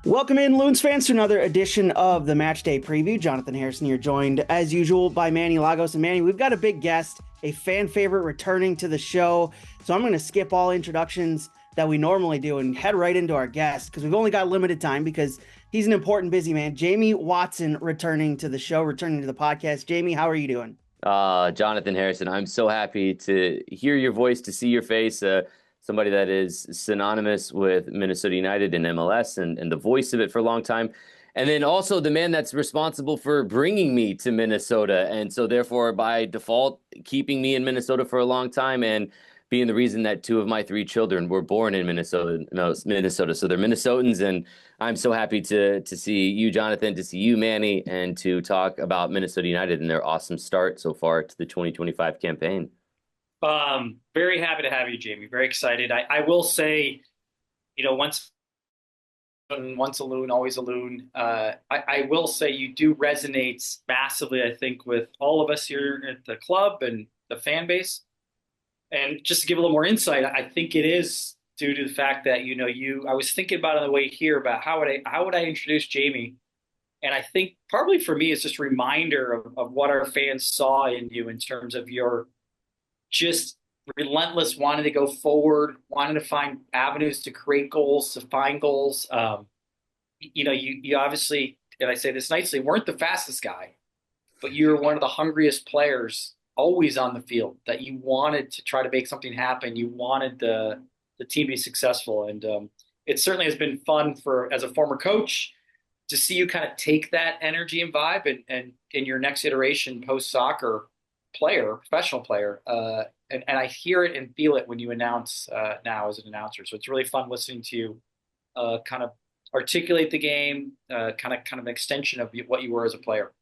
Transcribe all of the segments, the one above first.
Welcome in, Loons fans, to another edition of the Matchday Preview. Jonathan Harrison here, joined as usual by Manny Lagos. And Manny, we've got a big guest, a fan favorite returning to the show. So I'm going to skip all introductions that we normally do and head right into our guest, because we've only got limited time because he's an important, busy man. Jamie Watson returning to the show, returning to the podcast. Jamie, how are you doing? Jonathan Harrison, I'm so happy to hear your voice, to see your face. Somebody that is synonymous with Minnesota United and MLS and the voice of it for a long time. And then also the man that's responsible for bringing me to Minnesota. And so therefore, by default, keeping me in Minnesota for a long time and being the reason that 2 of my 3 children were born in Minnesota. So they're Minnesotans. And I'm so happy to see you, Jonathan, to see you, Manny, and to talk about Minnesota United and their awesome start so far to the 2025 campaign. Very happy to have you, Jamie. Very excited. I will say, once a Loon, always a Loon. I will say you do resonate massively, I think, with all of us here at the club and the fan base. And just to give a little more insight, I think it is due to the fact that, I was thinking about it on the way here about how would I introduce Jamie? And I think partly for me, it's just a reminder of what our fans saw in you in terms of your just relentless, wanting to go forward, wanting to find avenues to create goals, to find goals. You obviously, and I say this nicely, weren't the fastest guy, but you were one of the hungriest players always on the field, that you wanted to try to make something happen. You wanted the team to be successful. And it certainly has been fun as a former coach to see you kind of take that energy and vibe and in your next iteration post-soccer professional player. And I hear it and feel it when you announce now as an announcer. So it's really fun listening to you kind of articulate the game, kind of an extension of what you were as a player.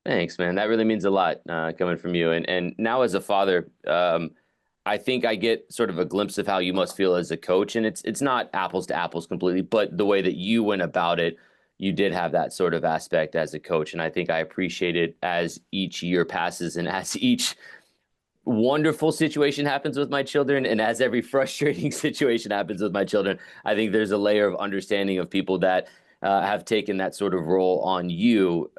Thanks, man. That really means a lot coming from you. And now as a father, I think I get sort of a glimpse of how you must feel as a coach. And it's not apples to apples completely, but the way that you went about it, you did have that sort of aspect as a coach. And I think I appreciate it as each year passes and as each wonderful situation happens with my children and as every frustrating situation happens with my children. I think there's a layer of understanding of people that have taken that sort of role on you.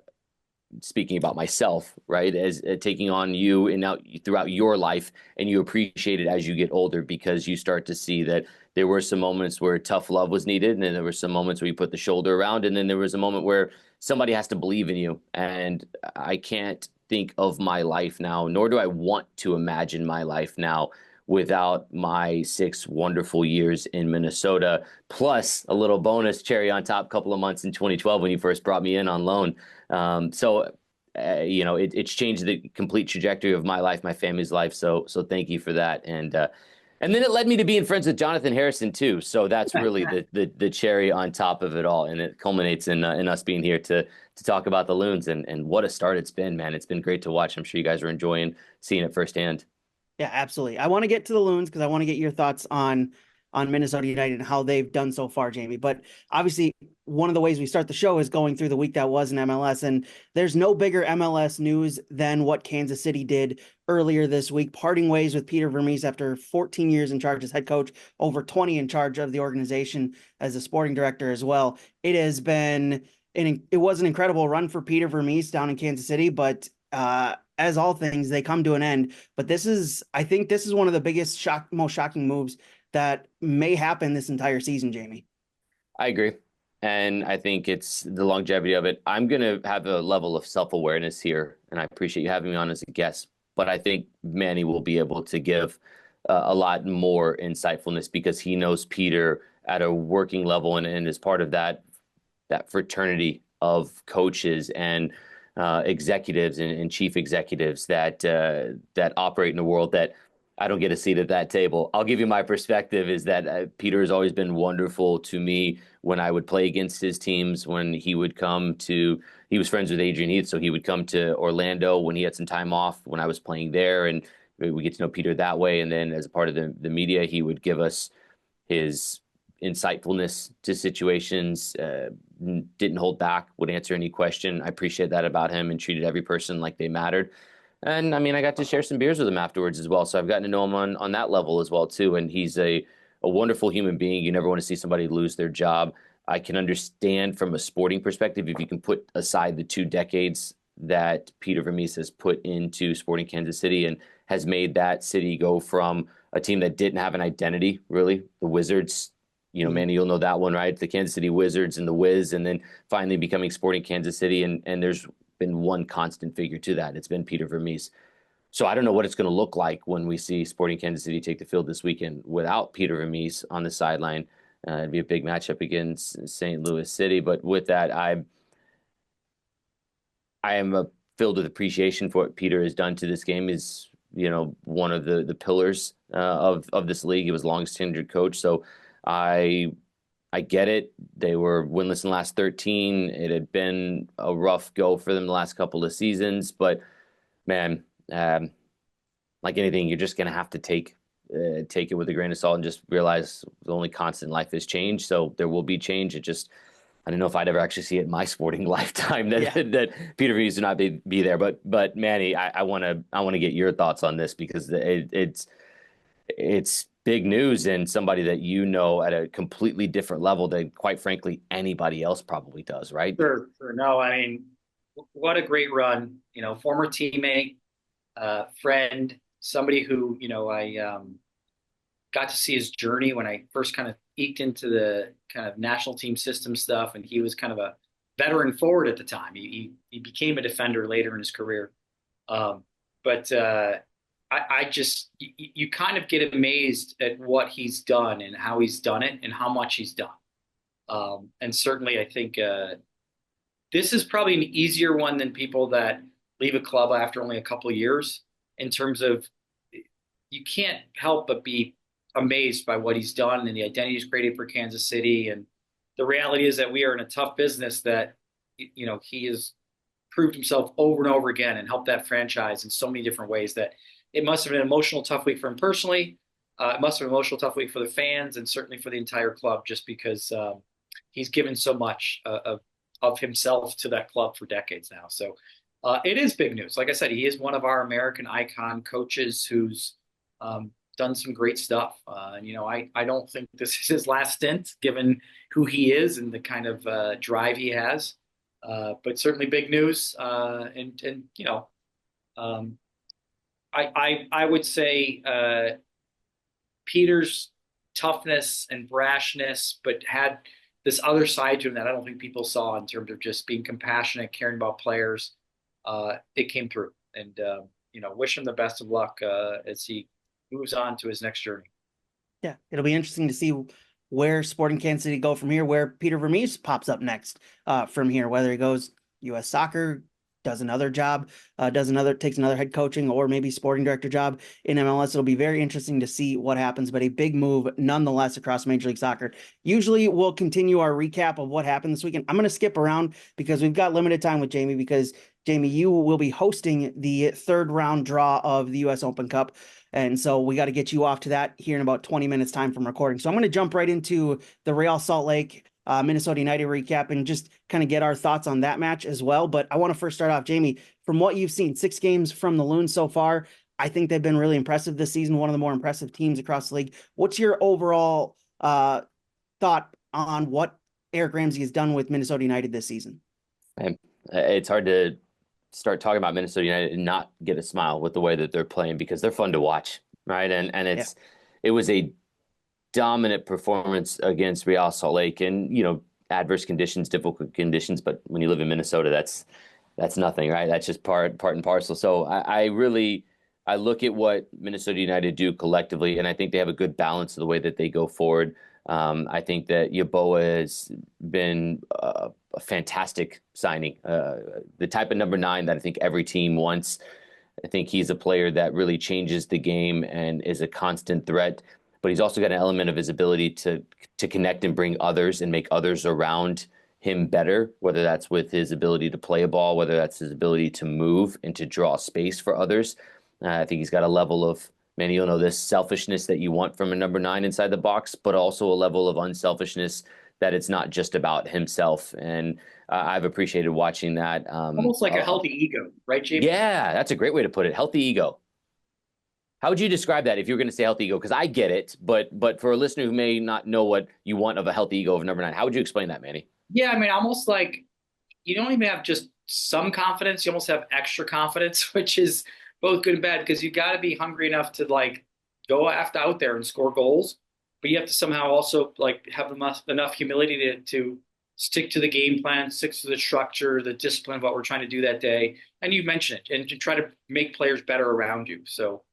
Speaking about myself, right, as taking on you and now throughout your life, and you appreciate it as you get older because you start to see that there were some moments where tough love was needed, and then there were some moments where you put the shoulder around, and then there was a moment where somebody has to believe in you. And I can't think of my life now, nor do I want to imagine my life now without my 6 wonderful years in Minnesota, plus a little bonus cherry on top, couple of months in 2012 when you first brought me in on loan. It's changed the complete trajectory of my life, my family's life. So thank you for that. And then it led me to being friends with Jonathan Harrison too. So that's really the cherry on top of it all. And it culminates in us being here to talk about the Loons and what a start it's been, man. It's been great to watch. I'm sure you guys are enjoying seeing it firsthand. Yeah, absolutely. I want to get to the Loons because I want to get your thoughts on Minnesota United and how they've done so far, Jamie. But obviously, one of the ways we start the show is going through the week that was in MLS. And there's no bigger MLS news than what Kansas City did earlier this week, parting ways with Peter Vermes after 14 years in charge as head coach, over 20 in charge of the organization as a sporting director as well. It was an incredible run for Peter Vermes down in Kansas City, but as all things, they come to an end. But I think this is one of the biggest most shocking moves that may happen this entire season, Jamie. I agree. And I think it's the longevity of it. I'm going to have a level of self-awareness here, and I appreciate you having me on as a guest. But I think Manny will be able to give a lot more insightfulness because he knows Peter at a working level and is part of that fraternity of coaches and executives and chief executives that operate in a world that I don't get a seat at that table. I'll give you my perspective is that Peter has always been wonderful to me when I would play against his teams, when he was friends with Adrian Heath, so he would come to Orlando when he had some time off when I was playing there, and we get to know Peter that way. And then as a part of the media, he would give us his insightfulness to situations, didn't hold back, would answer any question. I appreciate that about him and treated every person like they mattered. And I mean, I got to share some beers with him afterwards as well. So I've gotten to know him on that level as well too. And he's a wonderful human being. You never want to see somebody lose their job. I can understand from a sporting perspective, if you can put aside the 2 decades that Peter Vermees has put into Sporting Kansas City and has made that city go from a team that didn't have an identity, really, the Wizards. Manny, you'll know that one, right? The Kansas City Wizards and the Wiz, and then finally becoming Sporting Kansas City. And there's been one constant figure to that. It's been Peter Vermees. So I don't know what it's going to look like when we see Sporting Kansas City take the field this weekend without Peter Vermees on the sideline. It'd be a big matchup against St. Louis City. But with that, I am filled with appreciation for what Peter has done to this game. Is one of the pillars of this league. He was longest tenured coach, so I get it. They were winless in the last 13. It had been a rough go for them the last couple of seasons, but man, like anything, you're just gonna have to take it with a grain of salt and just realize the only constant in life is change. So there will be change. I don't know if I'd ever actually see it in my sporting lifetime that Peter Vermees would not be there. But Manny, I want to get your thoughts on this because it's big news and somebody that at a completely different level than, quite frankly, anybody else probably does, right? Sure. No, I mean, what a great run. Former teammate, friend, somebody who I got to see his journey when I first kind of eked into the kind of national team system stuff, and he was kind of a veteran forward at the time. He became a defender later in his career, but I just you kind of get amazed at what he's done and how he's done it and how much he's done. And certainly, I think this is probably an easier one than people that leave a club after only a couple of years. In terms of, you can't help but be amazed by what he's done and the identity he's created for Kansas City. And the reality is that we are in a tough business that, he has proved himself over and over again and helped that franchise in so many different ways that it must have been an emotional, tough week for him personally. It must have been an emotional, tough week for the fans and certainly for the entire club, just because he's given so much of himself to that club for decades now. So it is big news. Like I said, he is one of our American icon coaches who's done some great stuff. I don't think this is his last stint, given who he is and the kind of drive he has. But certainly big news. I would say Peter's toughness and brashness, but had this other side to him that I don't think people saw in terms of just being compassionate, caring about players. It came through, and wish him the best of luck as he moves on to his next journey. Yeah, it'll be interesting to see where Sporting Kansas City go from here, where Peter Vermees pops up next from here, whether he goes U.S. Soccer, does another job, takes another head coaching or maybe sporting director job in MLS. It'll be very interesting to see what happens, but a big move nonetheless across Major League Soccer. Usually we'll continue our recap of what happened this weekend. I'm going to skip around because we've got limited time with Jamie, because Jamie, you will be hosting the third round draw of the U.S. Open Cup. And so we got to get you off to that here in about 20 minutes time from recording. So I'm going to jump right into the Real Salt Lake Minnesota United recap and just kind of get our thoughts on that match as well. But I want to first start off, Jamie, from what you've seen, 6 games from the Loons so far. I think they've been really impressive this season, one of the more impressive teams across the league. What's your overall thought on what Eric Ramsay has done with Minnesota United this season? It's hard to start talking about Minnesota United and not get a smile with the way that they're playing, because they're fun to watch, right? And it was a dominant performance against Real Salt Lake, and adverse conditions, difficult conditions, but when you live in Minnesota, that's nothing, right? That's just part and parcel. So I look at what Minnesota United do collectively, and I think they have a good balance of the way that they go forward. I think that Yeboah has been a fantastic signing, the type of number 9 that I think every team wants. I think he's a player that really changes the game and is a constant threat, but he's also got an element of his ability to connect and bring others and make others around him better, whether that's with his ability to play a ball, whether that's his ability to move and to draw space for others. I think he's got a level of, man, you'll know this, selfishness that you want from a number 9 inside the box, but also a level of unselfishness that it's not just about himself. And I've appreciated watching that. Almost like a healthy ego, right, Jamie? Yeah, that's a great way to put it. Healthy ego. How would you describe that if you were going to say healthy ego? Because I get it, but for a listener who may not know what you want of a healthy ego of number 9, how would you explain that, Manny? Yeah, I mean, almost like you don't even have just some confidence, you almost have extra confidence, which is both good and bad because you got to be hungry enough to like go after out there and score goals, but you have to somehow also like have enough humility to stick to the game plan, stick to the structure, the discipline of what we're trying to do that day. And you mentioned it, and to try to make players better around you. So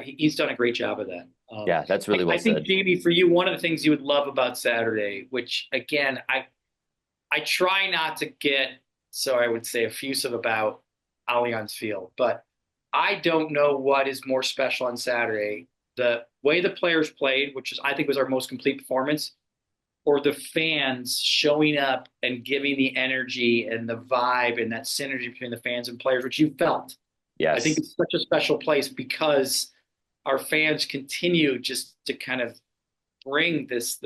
he's done a great job of that. Yeah, that's really well I think, said. Jamie, for you, one of the things you would love about Saturday, which again, I try not to get, so I would say, effusive about Allianz Field, but I don't know what is more special on Saturday. The way the players played, which is I think was our most complete performance, or the fans showing up and giving the energy and the vibe and that synergy between the fans and players, which you felt. I think Yes. it's such a special place because our fans continue just to kind of bring this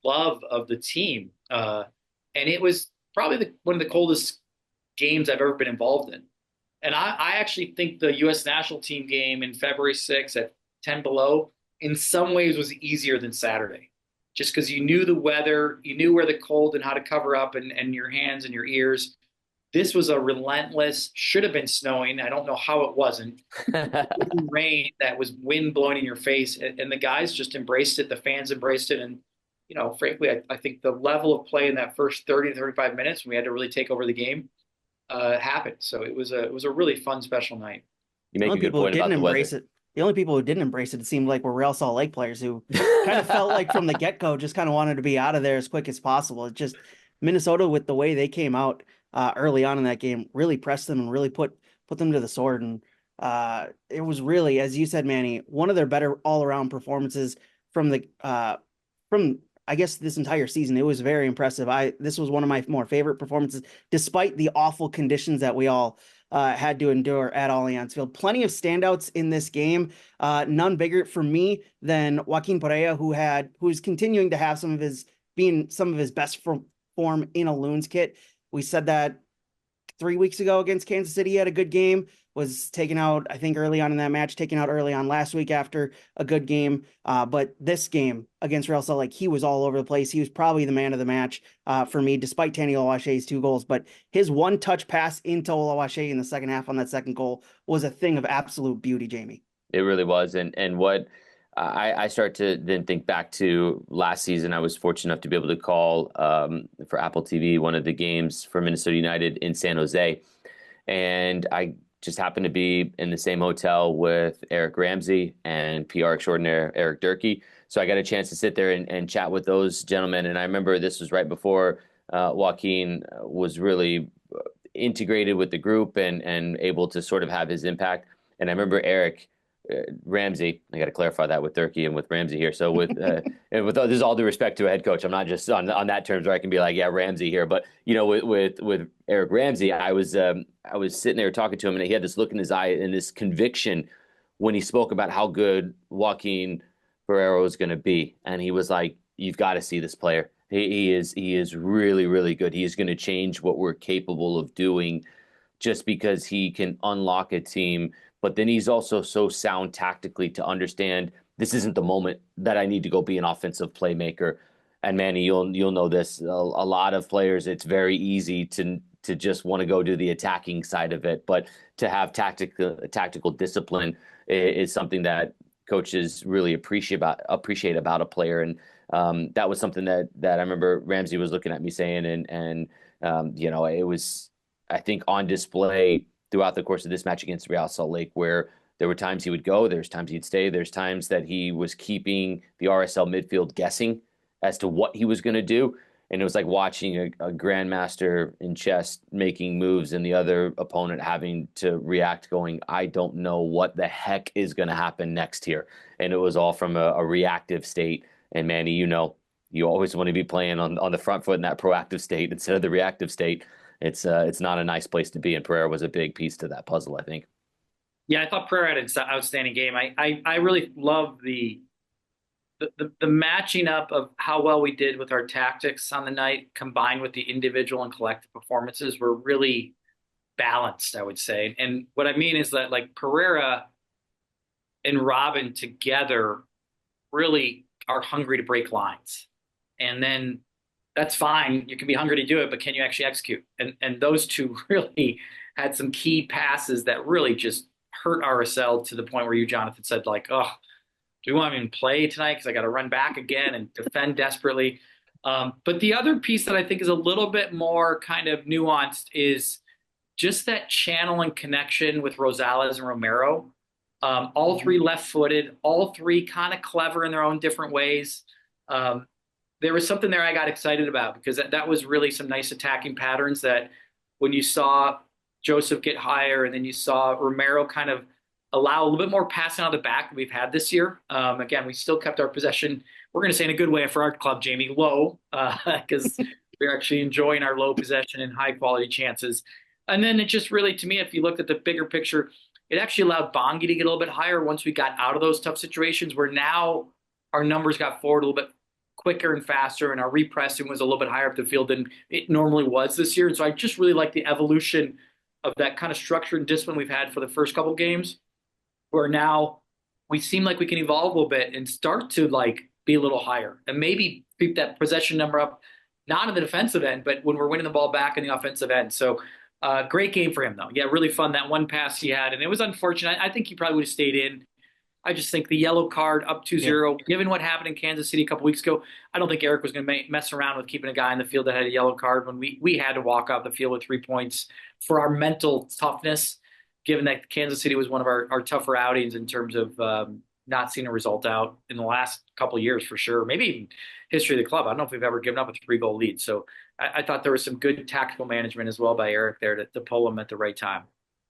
love of the team. And it was probably one of the coldest games I've ever been involved in. And I actually think the U.S. national team game in February 6th at 10 below in some ways was easier than Saturday, just because you knew the weather, you knew where the cold and how to cover up and your hands and your ears. This was a relentless, should have been snowing. I don't know how it wasn't. Rain that was wind blowing in your face. And the guys just embraced it. The fans embraced it. And, you know, frankly, I think the level of play in that first 30 to 35 minutes when we had to really take over the game happened. So it was a really fun, special night. You make a good point about the weather. The only people who didn't embrace it seemed like were Real Salt Lake players who kind of felt like from the get-go just kind of wanted to be out of there as quick as possible. It just Minnesota, with the way they came out early on in that game, really pressed them and really put them to the sword. And it was really, as you said, Manny, one of their better all-around performances from I guess this entire season. It was very impressive. This was one of my more favorite performances, despite the awful conditions that we all had to endure at Allianz Field. Plenty of standouts in this game. None bigger for me than Joaquin Perea, who's continuing to have some of his best form in a Loons kit. We said that 3 weeks ago against Kansas City. He had a good game, was taken out, I think, early on in that match, taken out early on last week after a good game. But this game against Real Salt Lake, he was all over the place. He was probably the man of the match for me, despite Tanny Olawashe's 2 goals. But his one-touch pass into Olawashe in the second half on that second goal was a thing of absolute beauty, Jamie. It really was. And what I start to then think back to last season, I was fortunate enough to be able to call for Apple TV one of the games for Minnesota United in San Jose. And I just happened to be in the same hotel with Eric Ramsay and PR extraordinaire Eric Durkee. So I got a chance to sit there and chat with those gentlemen. And I remember this was right before Joaquin was really integrated with the group and able to sort of have his impact. And I remember Eric Ramsay, I got to clarify that with Durkee and with Ramsay here. So with and with this is all due respect to a head coach. I'm not just on that terms where I can be like, yeah, Ramsay here. But you know, with Eric Ramsay, I was sitting there talking to him, and he had this look in his eye and this conviction when he spoke about how good Joaquin Ferrero is going to be, and he was like, "You've got to see this player. He is really, really good. He is going to change what we're capable of doing, just because he can unlock a team." But then he's also so sound tactically to understand this isn't the moment that I need to go be an offensive playmaker. And Manny, you'll know this. A lot of players, it's very easy to just want to go do the attacking side of it, but to have tactical discipline is something that coaches really appreciate about a player. And that was something that I remember Ramsay was looking at me saying, and you know, it was, I think, on display throughout the course of this match against Real Salt Lake, where there were times he would go, there's times he'd stay, there's times that he was keeping the RSL midfield guessing as to what he was going to do. And it was like watching a grandmaster in chess making moves and the other opponent having to react going, I don't know what the heck is going to happen next here. And it was all from a reactive state. And Manny, you know, you always want to be playing on the front foot in that proactive state instead of the reactive state. It's not a nice place to be, and Pereira was a big piece to that puzzle, I think. Yeah, I thought Pereira had an outstanding game. I really love the the matching up of how well we did with our tactics on the night, combined with the individual and collective performances, were really balanced, I would say. And what I mean is that like Pereira and Robin together really are hungry to break lines. And then that's fine. You can be hungry to do it, but can you actually execute? And those two really had some key passes that really just hurt RSL to the point where you, Jonathan, said like, oh, do we want to even play tonight? Because I got to run back again and defend desperately. But the other piece that I think is a little bit more kind of nuanced is just that channel and connection with Rosales and Romero. All three left-footed, all three kind of clever in their own different ways. There was something there I got excited about because that was really some nice attacking patterns that when you saw Joseph get higher and then you saw Romero kind of allow a little bit more passing out of the back than we've had this year. Again, we still kept our possession, we're going to say in a good way for our club, Jamie, low, because we're actually enjoying our low possession and high quality chances. And then it just really, to me, if you looked at the bigger picture, it actually allowed Bongi to get a little bit higher once we got out of those tough situations where now our numbers got forward a little bit quicker and faster and our repressing was a little bit higher up the field than it normally was this year. And so I just really like the evolution of that kind of structure and discipline we've had for the first couple games, where now we seem like we can evolve a little bit and start to like be a little higher and maybe keep that possession number up, not in the defensive end, but when we're winning the ball back in the offensive end. So great game for him though. Yeah, really fun. That one pass he had, and it was unfortunate. I think he probably would have stayed in. I just think the yellow card up 2-0, given what happened in Kansas City a couple weeks ago, I don't think Eric was going to mess around with keeping a guy in the field that had a yellow card when we had to walk out the field with 3 points for our mental toughness, given that Kansas City was one of our tougher outings in terms of not seeing a result out in the last couple of years for sure, maybe even history of the club. I don't know if we've ever given up a 3-goal lead. So I thought there was some good tactical management as well by Eric there to pull him at the right time.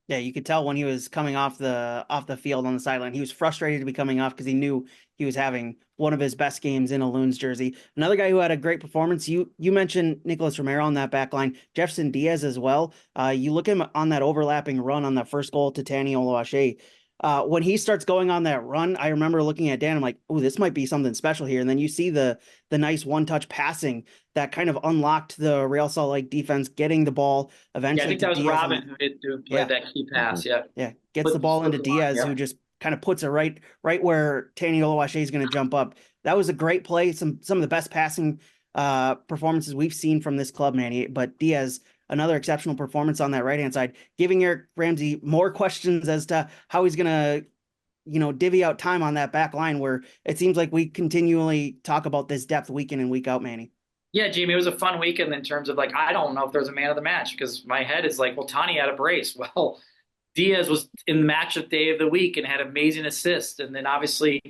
Yeah, you could tell when he was coming off the field on the sideline, he was frustrated to be coming off because he knew he was having one of his best games in a Loons jersey. Another guy who had a great performance, you mentioned Nicholas Romero on that back line, Jefferson Diaz as well. You look at him on that overlapping run on that first goal to Tani Oluwaseyi. When he starts going on that run, I remember looking at Dan, I'm like, oh, this might be something special here. And then you see the nice one-touch passing that kind of unlocked the Real Salt Lake defense, getting the ball eventually. Yeah, I think that was Diaz Robin who played that key pass. Yeah. Yeah. Gets the ball into Diaz, who just kind of puts it right where Tani Oluwaseyi is going to jump up. That was a great play. Some of the best passing performances we've seen from this club, Manny. But Diaz, another exceptional performance on that right-hand side, giving Eric Ramsay more questions as to how he's going to, divvy out time on that back line where it seems like we continually talk about this depth week in and week out, Manny. Yeah, Jamie, it was a fun weekend in terms of like, I don't know if there's a man of the match because my head is like, well, Tani had a brace. Well, Diaz was in the match of day of the week and had amazing assists. And then obviously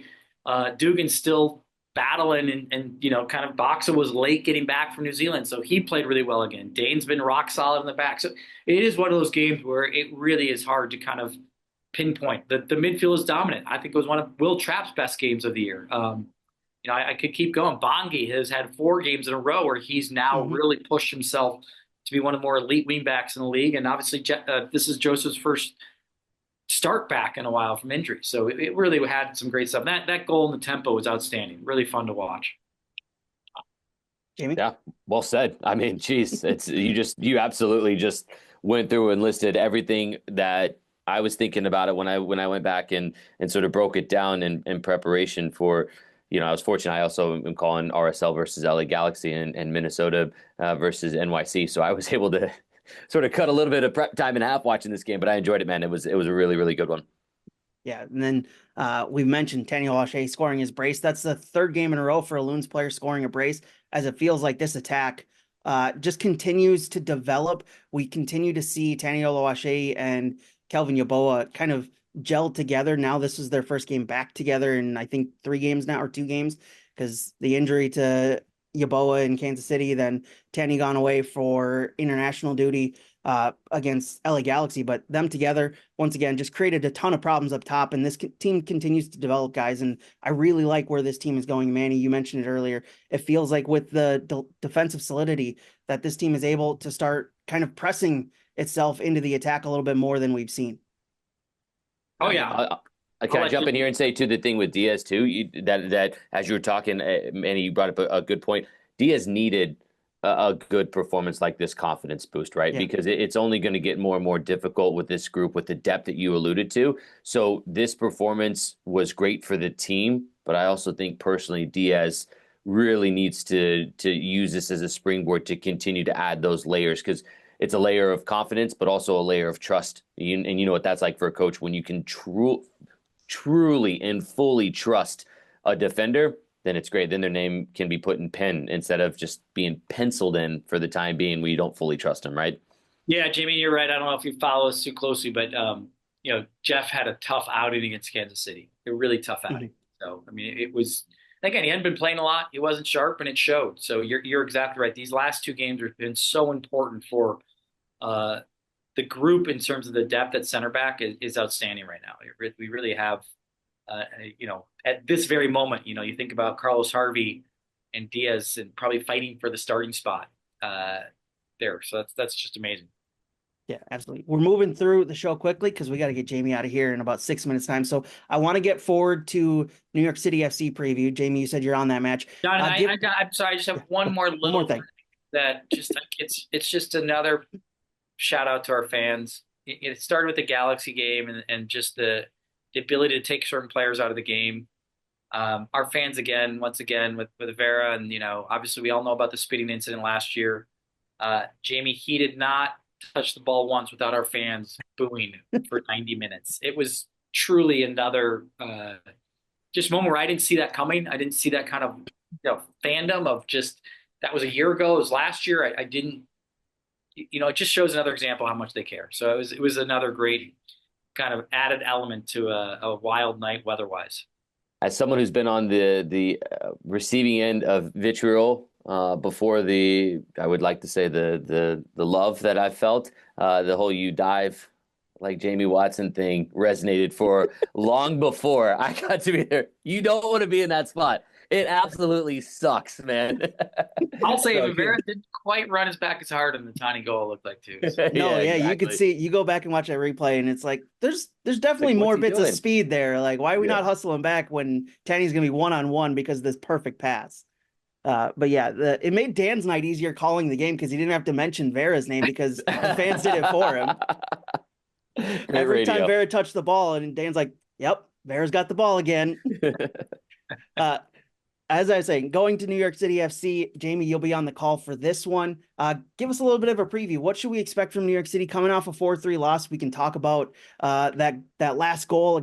Dugan's still battling and kind of Boxa was late getting back from New Zealand. So he played really well again. Dane's been rock solid in the back. So it is one of those games where it really is hard to kind of pinpoint. The midfield is dominant. I think it was one of Will Trapp's best games of the year. I could keep going. Bongi has had 4 games in a row where he's now really pushed himself to be one of the more elite wingbacks in the league. And obviously, this is Joseph's first start back in a while from injury. So it really had some great stuff. That goal and the tempo was outstanding. Really fun to watch. Jamie? Yeah, well said. I mean, geez, you absolutely just went through and listed everything that I was thinking about it when I went back and sort of broke it down in preparation for. I was fortunate. I also am calling RSL versus LA Galaxy and Minnesota versus NYC. So I was able to sort of cut a little bit of prep time in half watching this game, but I enjoyed it, man. It was a really, really good one. Yeah. And then we've mentioned Tani Oluwaseyi scoring his brace. That's the 3rd game in a row for a Loons player scoring a brace, as it feels like this attack just continues to develop. We continue to see Tani Oluwaseyi and Kelvin Yeboah kind of gelled together. Now this is their first game back together in I think 3 games now, or 2 games, because the injury to Yeboah in Kansas City, then Tani gone away for international duty against LA Galaxy. But them together once again just created a ton of problems up top, and this team continues to develop guys, and I really like where this team is going. Manny, you mentioned it earlier, it feels like with the defensive solidity that this team is able to start kind of pressing itself into the attack a little bit more than we've seen. Oh yeah. Can I jump in here and say too, the thing with Diaz too, that as you were talking, Manny, you brought up a good point. Diaz needed a good performance like this confidence boost, right? Yeah. Because it's only going to get more and more difficult with this group, with the depth that you alluded to. So this performance was great for the team, but I also think personally Diaz really needs to use this as a springboard to continue to add those layers, because it's a layer of confidence, but also a layer of trust. And you know what that's like for a coach when you can truly and fully trust a defender, then it's great. Then their name can be put in pen instead of just being penciled in for the time being when you don't fully trust them, right? Yeah, Jamie, you're right. I don't know if you follow us too closely, but Jeff had a tough outing against Kansas City. A really tough outing. So, I mean, it was, again, he hadn't been playing a lot. He wasn't sharp, and it showed. So you're exactly right. These last two games have been so important for the group in terms of the depth at center back is outstanding right now. We really have, at this very moment, you think about Carlos Harvey and Diaz and probably fighting for the starting spot there. So that's just amazing. Yeah, absolutely. We're moving through the show quickly because we got to get Jamie out of here in about 6 minutes time. So I want to get forward to New York City FC preview. Jamie, you said you're on that match. John, I'm sorry. I just have one more little thing that just it's just another shout out to our fans. It started with the Galaxy game and just the ability to take certain players out of the game. Our fans once again with Vera, and obviously we all know about the spitting incident last year. Jamie, he did not touch the ball once without our fans booing for 90 minutes. It was truly another just moment where I didn't see that coming. I didn't see that kind of fandom of just that was a year ago. It was last year. I didn't. It just shows another example of how much they care. So it was another great kind of added element to a wild night weather-wise. As someone who's been on the receiving end of vitriol before I would like to say the love that I felt, the whole "you dive like Jamie Watson" thing resonated for long before I got to be there. You don't want to be in that spot. It absolutely sucks, man. I'll say if Vera didn't quite run his back as hard in the tiny goal, it looked like too. So. No, exactly. You could see. You go back and watch that replay, and it's like there's definitely more bits of speed there. Like, why are we not hustling back when Tanny's gonna be one-on-one because of this perfect pass? But yeah, it made Dan's night easier calling the game because he didn't have to mention Vera's name because the fans did it for him. Every time Vera touched the ball, and Dan's like, "Yep, Vera's got the ball again." As I was saying, going to New York City FC, Jamie, you'll be on the call for this one. Give us a little bit of a preview. What should we expect from New York City coming off a 4-3 loss? We can talk about that last goal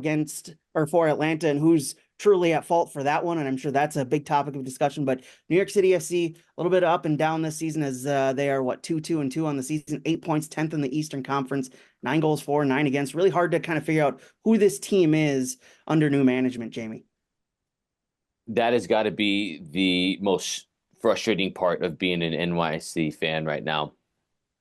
for Atlanta and who's truly at fault for that one. And I'm sure that's a big topic of discussion. But New York City FC, a little bit up and down this season as they are 2-2-2 on the season, 8 points, 10th in the Eastern Conference, 9 goals for, 9 against. Really hard to kind of figure out who this team is under new management, Jamie. That has got to be the most frustrating part of being an NYC fan right now.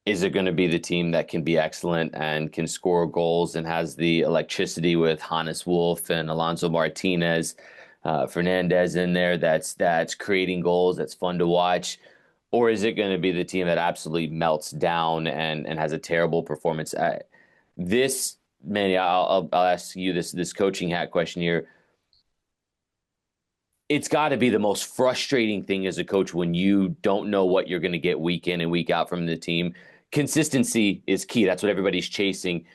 Is it going to be the team that can be excellent and can score goals and has the electricity with Hannes Wolf and Alonso Martinez, Fernandez in there that's creating goals, that's fun to watch? Or is it going to be the team that absolutely melts down and has a terrible performance? Manny, I'll ask you this coaching hat question here. It's got to be the most frustrating thing as a coach when you don't know what you're going to get week in and week out from the team. Consistency is key. That's what everybody's chasing.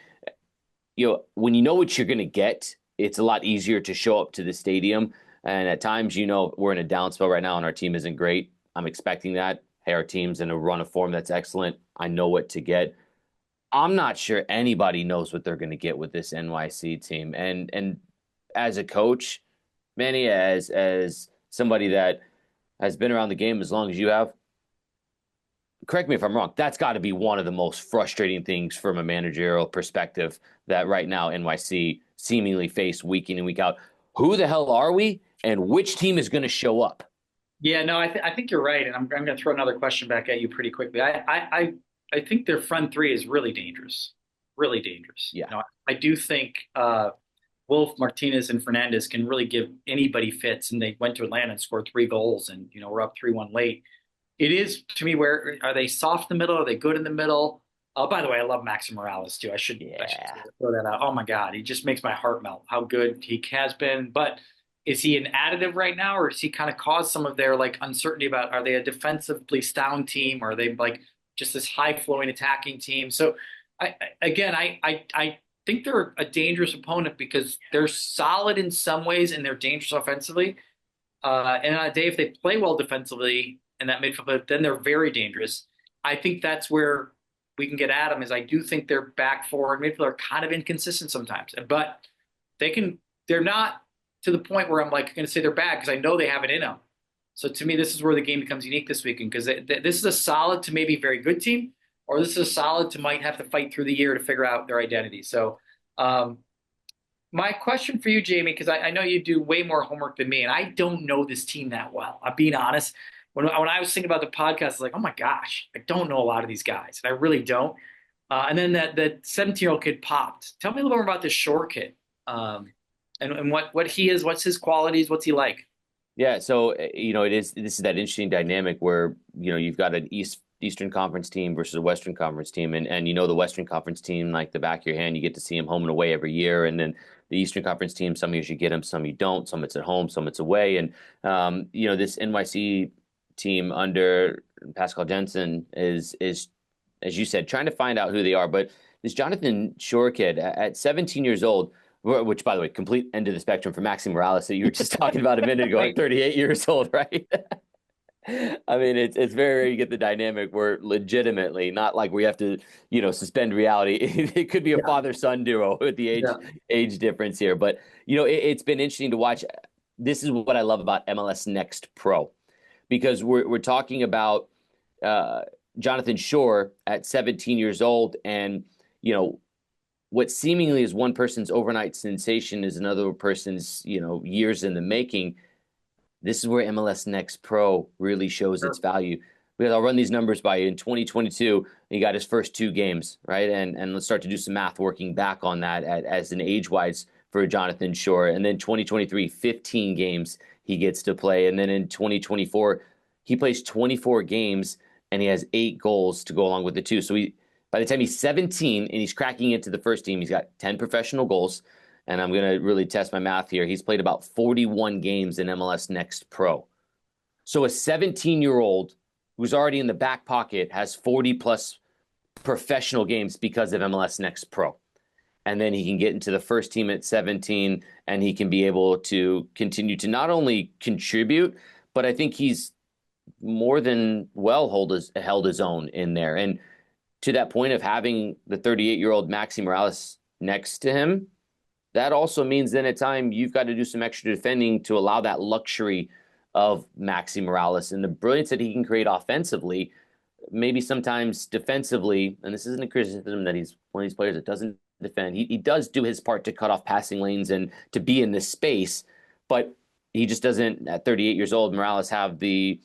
When you know what you're going to get, it's a lot easier to show up to the stadium. And at times, we're in a down spell right now and our team isn't great. I'm expecting that. Hey, our team's in a run of form that's excellent. I know what to get. I'm not sure anybody knows what they're going to get with this NYC team. And as a coach, Manny, as somebody that has been around the game as long as you have, correct me if I'm wrong, that's got to be one of the most frustrating things from a managerial perspective that right now NYC seemingly face week in and week out. Who the hell are we, and which team is going to show up? Yeah, no, I think you're right, and I'm going to throw another question back at you pretty quickly. I think their front three is really dangerous, really dangerous. Yeah, I do think Wolf, Martinez, and Fernandez can really give anybody fits, and they went to Atlanta and scored 3 goals, and we're up 3-1 late. It is, to me, where are they soft in the middle? Are they good in the middle? Oh, by the way, I love Maxi Morales too. I should Yeah. throw that out. Oh my God, he just makes my heart melt. How good he has been. But is he an additive right now, or does he kind of cause some of their like uncertainty about are they a defensively sound team, or are they like just this high flowing attacking team? So again, I think they're a dangerous opponent because they're solid in some ways and they're dangerous offensively. And on a day if they play well defensively in that midfield, but then they're very dangerous. I think that's where we can get at them. Is I do think their back four and midfield are kind of inconsistent sometimes, but they can. They're not to the point where I'm like going to say they're bad because I know they have it in them. So to me, this is where the game becomes unique this weekend because this is a solid to maybe very good team, or this is a solid to might have to fight through the year to figure out their identity. So um, my question for you, Jamie, because I know you do way more homework than me, and I don't know this team that well. I'm being honest. When I was thinking about the podcast, I was like, oh my gosh, I don't know a lot of these guys, and I really don't. And then that 17-year-old kid popped. Tell me a little more about this Shore kid, and what he is, what's his qualities, what's he like? Yeah, so this is that interesting dynamic where you've got an Eastern Conference team versus a Western Conference team, and the Western Conference team like the back of your hand. You get to see them home and away every year, and then the Eastern Conference team, some years you get them, some you don't. Some it's at home, some it's away, and this NYC team under Pascal Jensen is as you said, trying to find out who they are. But this Jonathan Shore kid at 17 years old, which, by the way, complete end of the spectrum for Maxi Morales that you were just talking about a minute ago, at 38 years old, right? I mean, it's very rare you get the dynamic where legitimately, not like we have to, suspend reality. It could be a Yeah, father-son duo with the yeah, age difference here. But, it's been interesting to watch. This is what I love about MLS Next Pro, because we're talking about Jonathan Shore at 17 years old, and what seemingly is one person's overnight sensation is another person's, years in the making. This is where MLS Next Pro really shows its sure. value. Because I'll run these numbers by you. In 2022, he got his first 2 games, right? And let's start to do some math working back on that as an age-wise for Jonathan Shore. And then 2023, 15 games he gets to play. And then in 2024, he plays 24 games and he has 8 goals to go along with the 2. So by the time he's 17 and he's cracking into the first team, he's got 10 professional goals. And I'm going to really test my math here. He's played about 41 games in MLS Next Pro. So a 17-year-old who's already in the back pocket has 40 plus professional games because of MLS Next Pro. And then he can get into the first team at 17 and he can be able to continue to not only contribute, but I think he's more than well held his own in there. And to that point of having the 38-year-old Maxi Morales next to him, that also means then at time you've got to do some extra defending to allow that luxury of Maxi Morales and the brilliance that he can create offensively, maybe sometimes defensively. And this isn't a criticism that he's one of these players that doesn't defend. He does do his part to cut off passing lanes and to be in this space, but he just doesn't, at 38 years old, Morales have the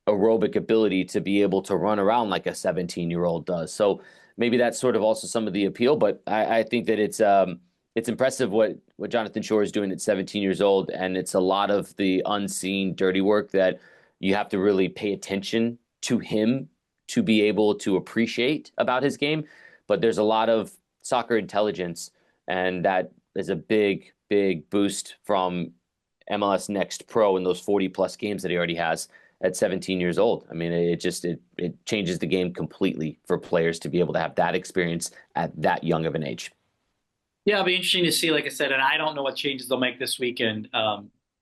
aerobic ability to be able to run around like a 17-year-old does. So maybe that's sort of also some of the appeal, but I think that it's impressive what Jonathan Shore is doing at 17 years old, and it's a lot of the unseen dirty work that you have to really pay attention to him to be able to appreciate about his game. But there's a lot of soccer intelligence, and that is a big, big boost from MLS Next Pro in those 40 plus games that he already has at 17 years old. I mean, it changes the game completely for players to be able to have that experience at that young of an age. Yeah, it'll be interesting to see, like I said, and I don't know what changes they'll make this weekend.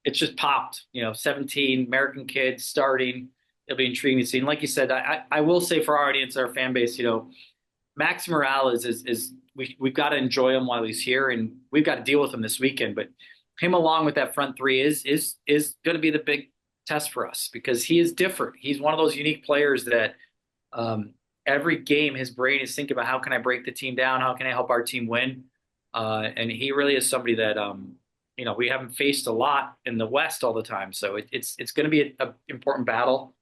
It's just popped, 17 American kids starting. It'll be intriguing to see. And like you said, I will say for our audience, our fan base, Max Morales is we've got to enjoy him while he's here, and we've got to deal with him this weekend. But him along with that front three is going to be the big test for us because he is different. He's one of those unique players that every game his brain is thinking about how can I break the team down, how can I help our team win. And he really is somebody that we haven't faced a lot in the West all the time. So it's going to be an important battle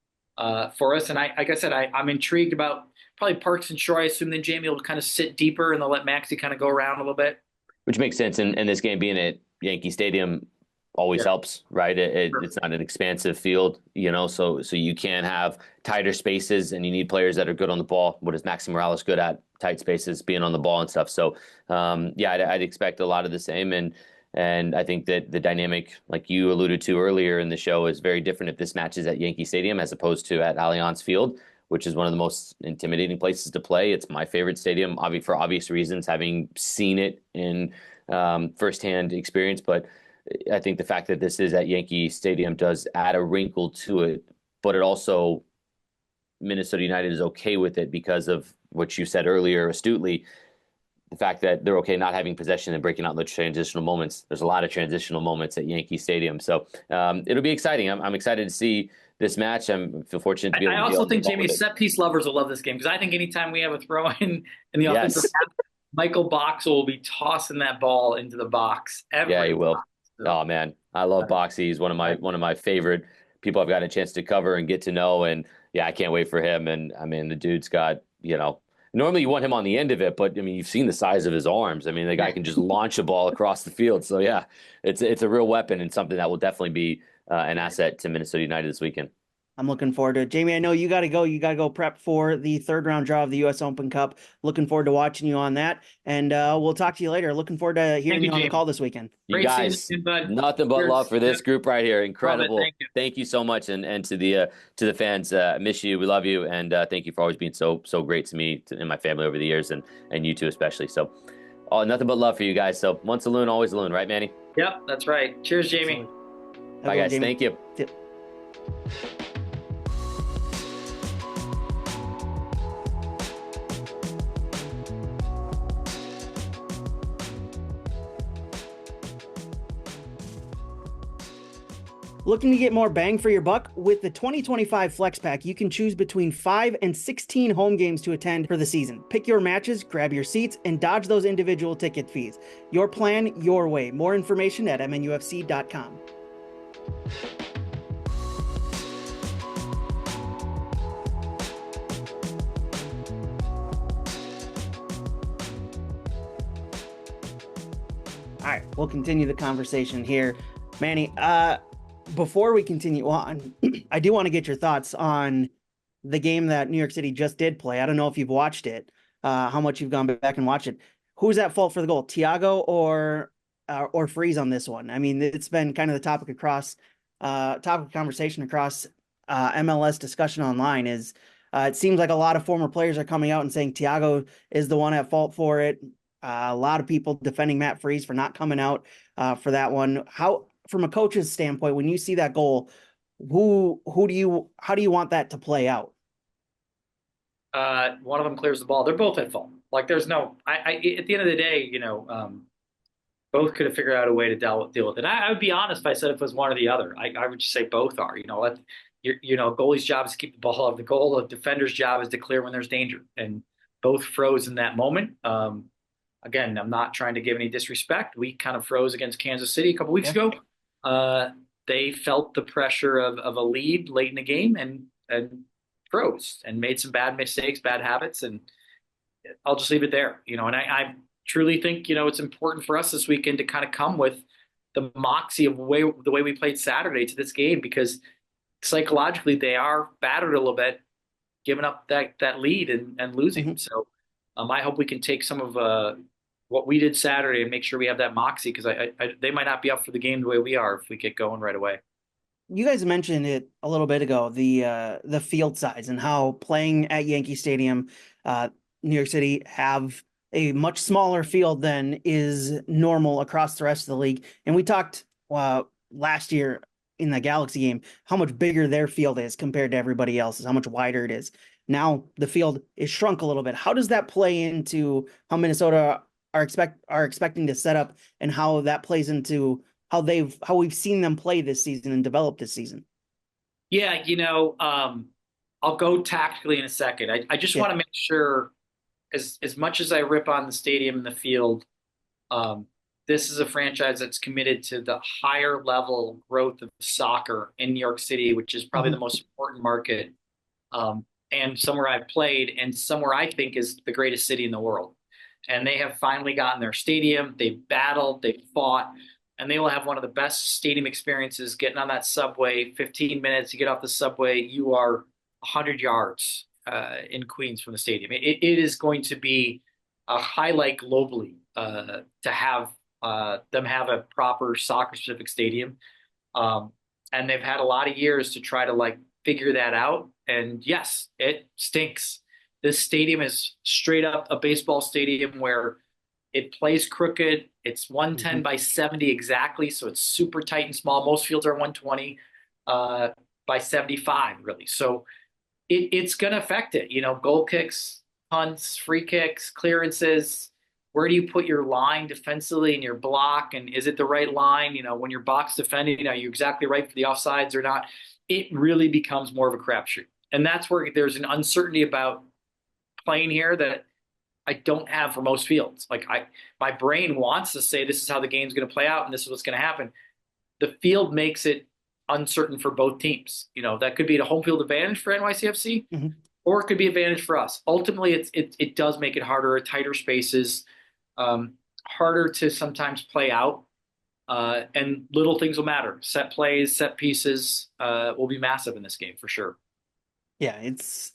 for us. And like I said, I'm intrigued about probably Parks and Shore. I assume then Jamie will kind of sit deeper and they'll let Maxi kind of go around a little bit. Which makes sense in this game being at Yankee Stadium. always Yeah. helps, right? It's not an expansive field, so you can have tighter spaces, and you need players that are good on the ball. What is Maxi Morales good at? Tight spaces, being on the ball and stuff. So, yeah, I'd expect a lot of the same, and I think that the dynamic, like you alluded to earlier in the show, is very different if this match is at Yankee Stadium as opposed to at Allianz Field, which is one of the most intimidating places to play. It's my favorite stadium, for obvious reasons, having seen it in firsthand experience, but I think the fact that this is at Yankee Stadium does add a wrinkle to it, but it also, Minnesota United is okay with it because of what you said earlier astutely, the fact that they're okay not having possession and breaking out the transitional moments. There's a lot of transitional moments at Yankee Stadium. So it'll be exciting. I'm excited to see this match. I feel fortunate to be able I to also be think, involved Jamie, with it. set piece lovers will love this game, because I think anytime we have a throw in the offensive Yes. half, Michael Boxall will be tossing that ball into the box Yeah, he will. time. So, Oh man, I love Boxy. He's one of my favorite people I've got a chance to cover and get to know. And yeah, I can't wait for him. And I mean, the dude's got, normally you want him on the end of it, but I mean, you've seen the size of his arms. I mean, the guy can just launch a ball across the field. So yeah, it's a real weapon and something that will definitely be an asset to Minnesota United this weekend. I'm looking forward to it. Jamie, I know you got to go. You got to go prep for the third round draw of the U.S. Open Cup. Looking forward to watching you on that. And we'll talk to you later. Looking forward to hearing you on the call this weekend. You Great guys, seeing you, bud. nothing but love for this group right here. Incredible. Thank you so much. And to the fans, miss you. We love you. And thank you for always being so great to me and my family over the years, and you too, especially. So nothing but love for you guys. So once a Loon, always a Loon, right, Manny? Yep, that's right. Cheers, Jamie. Bye, guys. Jamie. Thank you. Yep. Looking to get more bang for your buck? With the 2025 Flex Pack, you can choose between 5 and 16 home games to attend for the season. Pick your matches, grab your seats, and dodge those individual ticket fees. Your plan, your way. More information at MNUFC.com. All right, we'll continue the conversation here. Manny, before we continue on, I do want to get your thoughts on the game that New York City just did play. I don't know if you've watched it, how much you've gone back and watched it. Who's at fault for the goal, Thiago or Freeze on this one? I mean, it's been kind of the topic of conversation across MLS discussion online. Is it seems like a lot of former players are coming out and saying Thiago is the one at fault for it. A lot of people defending Matt Freeze for not coming out for that one. How, from a coach's standpoint, when you see that goal, how do you want that to play out? One of them clears the ball. They're both at fault. Like, there's no, at the end of the day, both could have figured out a way to deal with it. I would be honest if I said if it was one or the other. I would just say both are. Goalie's job is to keep the ball out of the goal. The defender's job is to clear when there's danger. And both froze in that moment. Again, I'm not trying to give any disrespect. We kind of froze against Kansas City a couple weeks ago. They felt the pressure of a lead late in the game and froze and made some bad mistakes, bad habits, and I'll just leave it there. And I truly think it's important for us this weekend to kind of come with the moxie of the way we played Saturday to this game, because psychologically they are battered a little bit, giving up that lead and losing. Mm-hmm. So I hope we can take some of what we did Saturday and make sure we have that moxie, because they might not be up for the game the way we are if we get going right away. You guys mentioned it a little bit ago, the field size and how playing at Yankee Stadium, New York City have a much smaller field than is normal across the rest of the league. And we talked last year in the Galaxy game how much bigger their field is compared to everybody else's, how much wider it is. Now the field is shrunk a little bit. How does that play into how Minnesota are expecting to set up, and how that plays into how we've seen them play this season and develop this season? Yeah, I'll go tactically in a second. I just want to make sure, as much as I rip on the stadium and the field, this is a franchise that's committed to the higher level growth of soccer in New York City, which is probably the most important market, and somewhere I've played, and somewhere I think is the greatest city in the world. And they have finally gotten their stadium. They've battled, they've fought. and they will have one of the best stadium experiences getting on that subway. 15 minutes, you get off the subway, you are 100 yards in Queens from the stadium. It is going to be a highlight globally to have them have a proper soccer specific stadium. And they've had a lot of years to try to like figure that out. And yes, it stinks. This stadium is straight up a baseball stadium where it plays crooked. It's 110 by 70 exactly, so it's super tight and small. Most fields are 120 by 75, really. So it's going to affect it. Goal kicks, punts, free kicks, clearances. Where do you put your line defensively and your block? And is it the right line? When you're box defending, are you exactly right for the offsides or not? It really becomes more of a crapshoot. And that's where there's an uncertainty about playing here that I don't have for most fields. Like my brain wants to say this is how the game's going to play out and this is what's going to happen. The field makes it uncertain for both teams. That could be a home field advantage for NYCFC, or it could be advantage for us. Ultimately, it does make it harder, tighter spaces, harder to sometimes play out, and little things will matter. Set plays, set pieces will be massive in this game for sure. Yeah, it's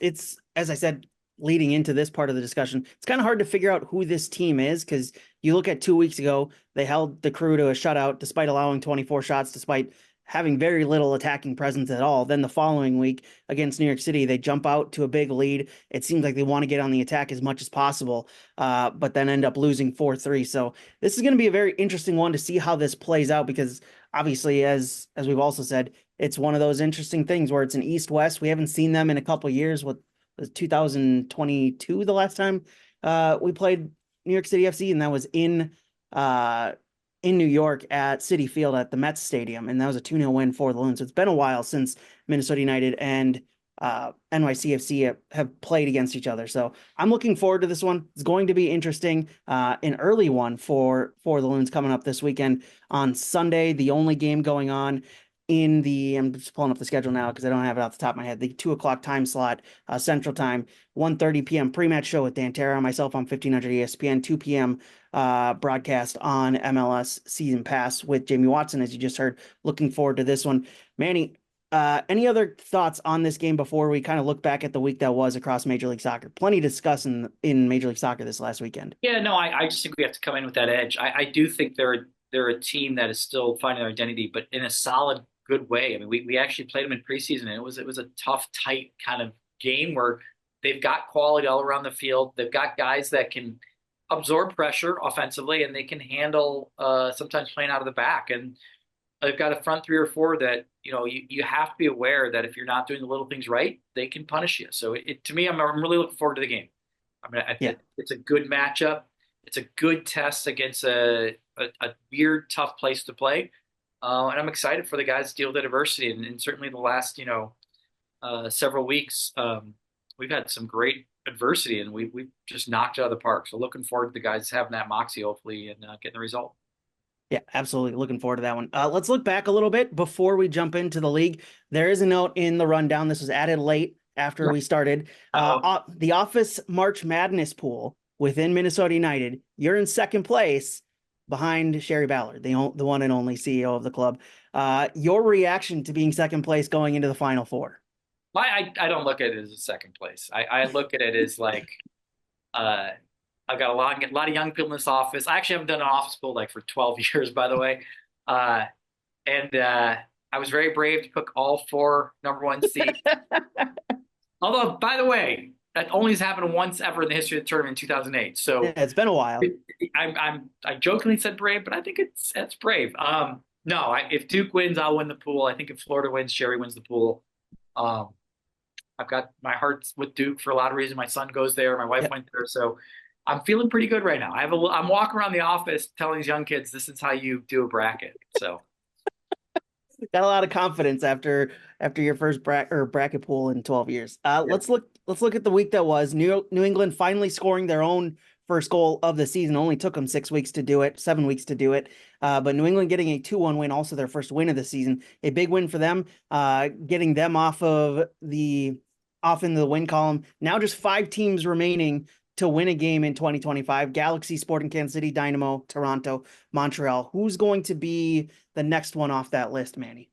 as I said, leading into this part of the discussion, it's kind of hard to figure out who this team is because you look at 2 weeks ago, they held the Crew to a shutout despite allowing 24 shots, despite having very little attacking presence at all. Then the following week against New York City, they jump out to a big lead. It seems like they want to get on the attack as much as possible, but then end up losing 4-3. So this is going to be a very interesting one to see how this plays out because obviously, as we've also said, it's one of those interesting things where it's an East-West. We haven't seen them in a couple of years. What was 2022 the last time we played New York City FC, and that was in New York at Citi Field at the Mets Stadium, and that was a 2-0 win for the Loons. So it's been a while since Minnesota United and NYCFC have played against each other. So I'm looking forward to this one. It's going to be interesting. An early one for the Loons coming up this weekend on Sunday, the only game going on I'm just pulling up the schedule now because I don't have it off the top of my head. The 2:00 time slot, Central Time, 1:30 p.m. pre-match show with Dan Terra, myself on 1500 ESPN, 2 p.m. Broadcast on MLS Season Pass with Jamie Watson, as you just heard. Looking forward to this one. Manny, any other thoughts on this game before we kind of look back at the week that was across Major League Soccer? Plenty to discuss in Major League Soccer this last weekend. Yeah, no, I just think we have to come in with that edge. I do think they're a team that is still finding their identity, but in a solid, good way. I mean, we actually played them in preseason, and it was a tough, tight kind of game where they've got quality all around the field. They've got guys that can absorb pressure offensively, and they can handle sometimes playing out of the back. And they've got a front 3 or 4 that you have to be aware that if you're not doing the little things right, they can punish you. So to me, I'm really looking forward to the game. I mean, I think it's a good matchup. It's a good test against a weird, tough place to play. And I'm excited for the guys to deal with the adversity. And certainly the last, several weeks, we've had some great adversity and we've just knocked it out of the park. So looking forward to the guys having that moxie, hopefully, and getting the result. Yeah, absolutely. Looking forward to that one. Let's look back a little bit before we jump into the league. There is a note in the rundown. This was added late after we started. The Office March Madness pool within Minnesota United. You're in second place behind Sherry Ballard, the one and only CEO of the club. Your reaction to being second place going into the Final Four? I don't look at it as a second place. I look at it as like I've got a lot of young people in this office. I actually haven't done an office pool like for 12 years, by the way. And I was very brave to pick all 4 number 1 seeds. Although, by the way, that only has happened once ever in the history of the tournament in 2008. So yeah, it's been a while. I jokingly said brave, but I think it's brave. No, if Duke wins, I'll win the pool. I think if Florida wins, Sherry wins the pool. I've got my heart's with Duke for a lot of reasons. My son goes there. My wife went there. So I'm feeling pretty good right now. I'm walking around the office telling these young kids, this is how you do a bracket. So got a lot of confidence after your first bracket pool in 12 years. Let's look at the week that was. New England finally scoring their own first goal of the season. Only took them 7 weeks to do it. But New England getting a 2-1 win, also their first win of the season. A big win for them, getting them off into the win column. Now just 5 teams remaining to win a game in 2025? Galaxy, Sporting Kansas City, Dynamo, Toronto, Montreal. Who's going to be the next one off that list, Manny?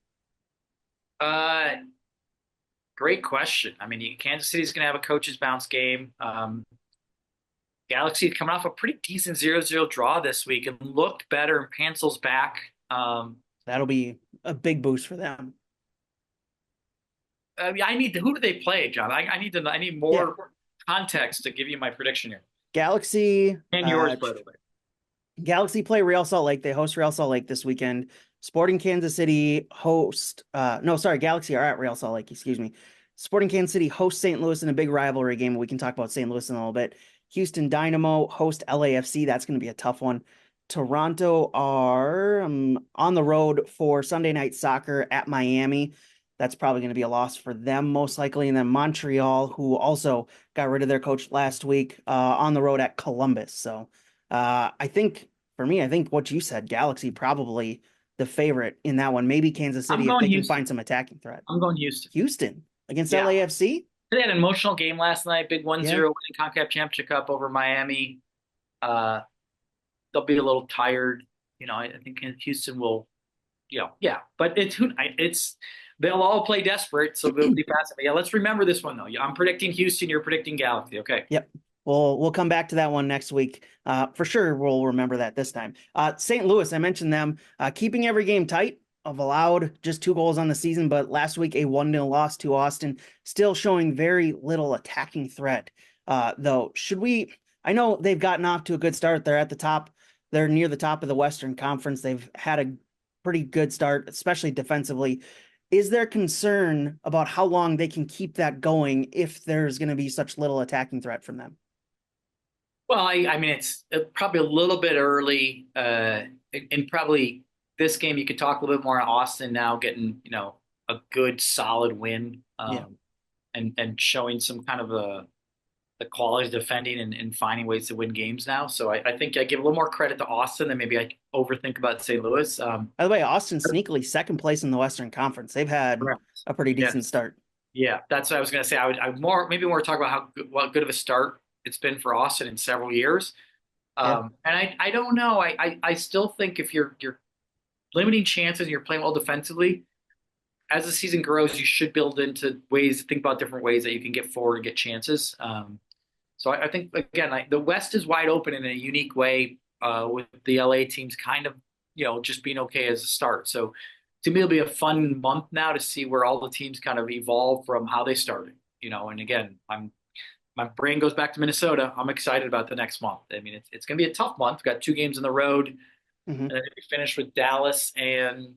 Great question. I mean, Kansas City's going to have a coach's bounce game. Galaxy coming off a pretty decent 0-0 draw this week and looked better, and Pencil's back. That'll be a big boost for them. I mean, who do they play, John? I need more context to give you my prediction here. Galaxy And yours, by the way. Galaxy play Real Salt Lake. They host Real Salt Lake this weekend. Sporting Kansas City Galaxy are at Real Salt Lake, excuse me. Sporting Kansas City hosts St. Louis in a big rivalry game. We can talk about St. Louis in a little bit. Houston Dynamo host LAFC. That's going to be a tough one. Toronto are on the road for Sunday night soccer at Miami. That's probably going to be a loss for them, most likely. And then Montreal, who also got rid of their coach last week, on the road at Columbus. So I think what you said, Galaxy probably the favorite in that one. Maybe Kansas City if they can find some attacking threat. I'm going Houston. Houston against LAFC? They had an emotional game last night, big 1-0 win CONCACAF Championship Cup over Miami. They'll be a little tired. I think Houston will, but they'll all play desperate, so they'll be passive. Yeah, let's remember this one though. I'm predicting Houston, you're predicting Galaxy. Okay. Yep. We'll come back to that one next week. For sure, we'll remember that this time. St. Louis, I mentioned them keeping every game tight. Have allowed just 2 goals on the season, but last week a 1-0 loss to Austin, still showing very little attacking threat. Though, I know they've gotten off to a good start. They're at the top. They're near the top of the Western Conference. They've had a pretty good start, especially defensively. Is there concern about how long they can keep that going if there's going to be such little attacking threat from them? Well, I mean, it's probably a little bit early, and probably this game you could talk a little bit more on Austin now getting, a good solid win, and showing some kind of the quality of defending and finding ways to win games now. So I think I give a little more credit to Austin than maybe I overthink about St. Louis. By the way, Austin sneakily second place in the Western Conference. They've had a pretty decent start. Yeah, that's what I was going to say. I would more talk about what good of a start it's been for Austin in several years. And I don't know. I still think if you're limiting chances and you're playing well defensively, as the season grows, you should build into think about different ways that you can get forward and get chances. So I think, again, the West is wide open in a unique way, with the LA teams kind of, just being okay as a start. So to me, it'll be a fun month now to see where all the teams kind of evolve from how they started, and again, my brain goes back to Minnesota. I'm excited about the next month. I mean, it's going to be a tough month. We've got 2 games on the road, and then we finish with Dallas and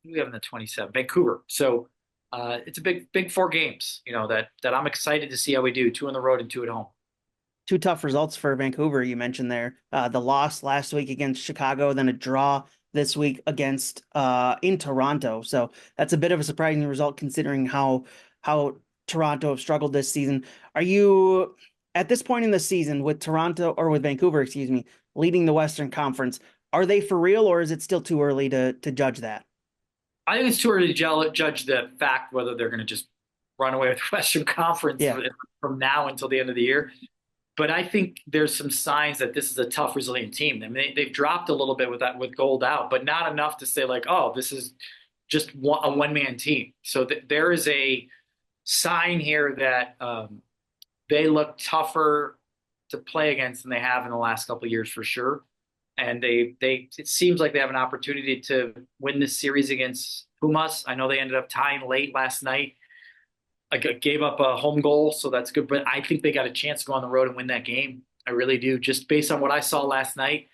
we have in the 27th, Vancouver. So it's a big 4 games, that I'm excited to see how we do. 2 on the road and 2 at home. 2 tough results for Vancouver. You mentioned there, the loss last week against Chicago, then a draw this week against in Toronto. So that's a bit of a surprising result considering how Toronto have struggled this season. Are you at this point in the season with Toronto or with Vancouver, excuse me, leading the Western Conference? Are they for real, or is it still too early to judge that? I think it's too early to judge the fact whether they're going to just run away with the Western Conference from now until the end of the year. But I think there's some signs that this is a tough, resilient team. I mean, they've dropped a little bit with Gold out, but not enough to say like, oh, this is just a one-man team. So there is a sign here that they look tougher to play against than they have in the last couple of years for sure. And it seems like they have an opportunity to win this series against Pumas. I know they ended up tying late last night. I gave up a home goal, so that's good. But I think they got a chance to go on the road and win that game. I really do. Just based on what I saw last night,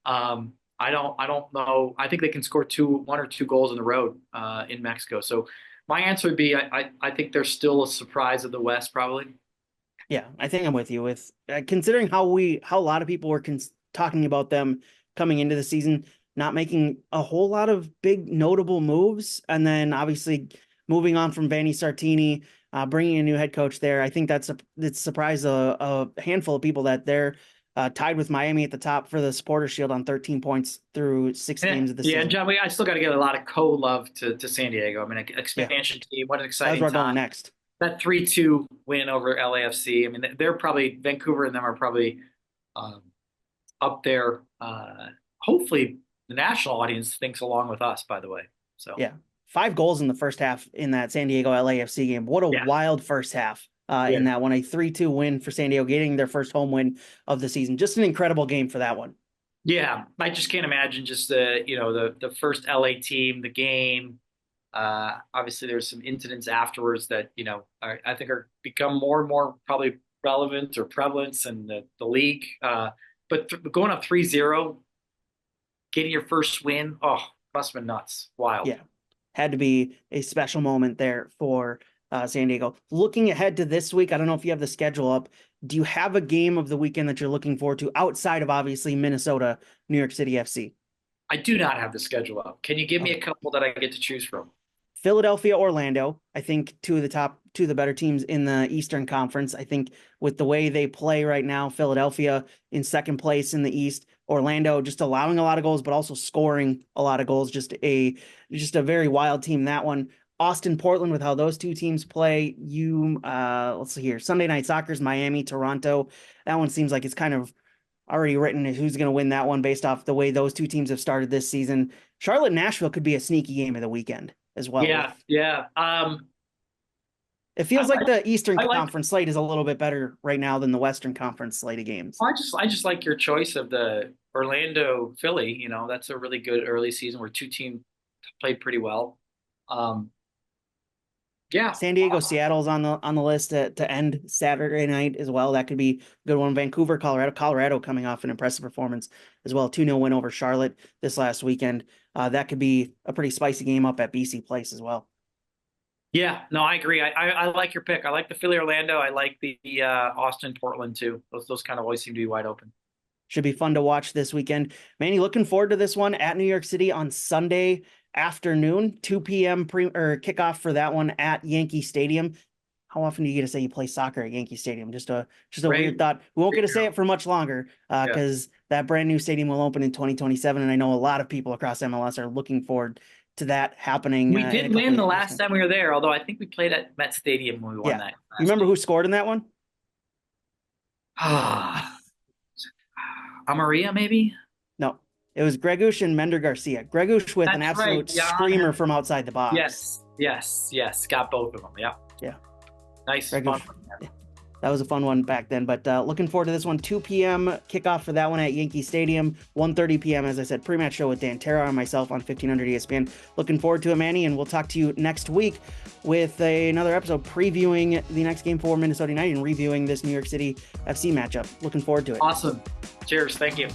I don't know. I think they can score 1 or 2 goals on the road in Mexico. So my answer would be I think they're still a surprise of the West, probably. Yeah, I think I'm with you. With considering how a lot of people were talking about them coming into the season, not making a whole lot of big notable moves, and then obviously moving on from Vanni Sartini, bringing a new head coach there. I think it's surprised a handful of people that they're tied with Miami at the top for the Supporters Shield on 13 points through 6 games of the season. Yeah, John, I still got to get a lot of co-love to San Diego. I mean, expansion team, what an exciting That's where time. I'm going next. that 3-2 win over LAFC. I mean, they're probably Vancouver and them are probably um, up there. Hopefully, the national audience thinks along with us. By the way, so Yeah. 5 goals in the first half in that San Diego LAFC game. What a yeah, wild first half yeah, in that one. A 3-2 win for San Diego, getting their first home win of the season. Just an incredible game for that one. yeah. I just can't imagine just the first LA team, the game. Obviously, there's some incidents afterwards that I think are become more and more probably relevant or prevalent in the league. But going up 3-0, getting your first win, oh, must have been nuts, wild. Yeah. Had to be a special moment there for San Diego. Looking ahead to this week, I don't know if you have the schedule up. Do you have a game of the weekend that you're looking forward to outside of obviously Minnesota, New York City FC? I do not have the schedule up. Can you give me Okay. a couple that I get to choose from? Philadelphia, Orlando, I think two of the better teams in the Eastern Conference. I think with the way they play right now, Philadelphia in second place in the East, Orlando just allowing a lot of goals, but also scoring a lot of goals. Just a very wild team, that one. Austin, Portland, with how those two teams play. Let's see here. Sunday Night Soccer's Miami, Toronto. That one seems like it's kind of already written who's going to win that one based off the way those two teams have started this season. Charlotte, Nashville could be a sneaky game of the weekend as well. Yeah, yeah. It feels like the Eastern I like. Conference slate is a little bit better right now than the Western Conference slate of games. I just like your choice of the Orlando Philly. That's a really good early season where two teams played pretty well. Um, yeah, San Diego, Seattle's on the list to end Saturday night as well. That could be a good one. Vancouver, Colorado coming off an impressive performance as well. 2-0 win over Charlotte this last weekend. That could be a pretty spicy game up at BC Place as well. yeah. No, I agree. I like your pick. I like the Philly Orlando. I like the Austin Portland too. Those kind of always seem to be wide open. Should be fun to watch this weekend. Manny, looking forward to this one at New York City on Sunday afternoon, 2 p.m. Kickoff for that one at Yankee Stadium. How often do you get to say you play soccer at Yankee Stadium? Just a weird thought. We won't get to say it for much longer because that brand new stadium will open in 2027, and I know a lot of people across MLS are looking forward to that happening. We did win the last time we were there, although I think we played at Met Stadium when we won that. You remember who scored in that one? Amaria, maybe? No. It was Gregush and Mender Garcia. Gregush with an absolute screamer from outside the box. Yes. Got both of them. Yeah. Nice. Fun. Yeah. That was a fun one back then. But looking forward to this one. 2 p.m. kickoff for that one at Yankee Stadium. 1:30 p.m. as I said, pre-match show with Dan Terra and myself on 1500 ESPN. Looking forward to it, Manny, and we'll talk to you next week with another episode previewing the next game for Minnesota United and reviewing this New York City FC matchup. Looking forward to it. Awesome. Cheers. Thank you.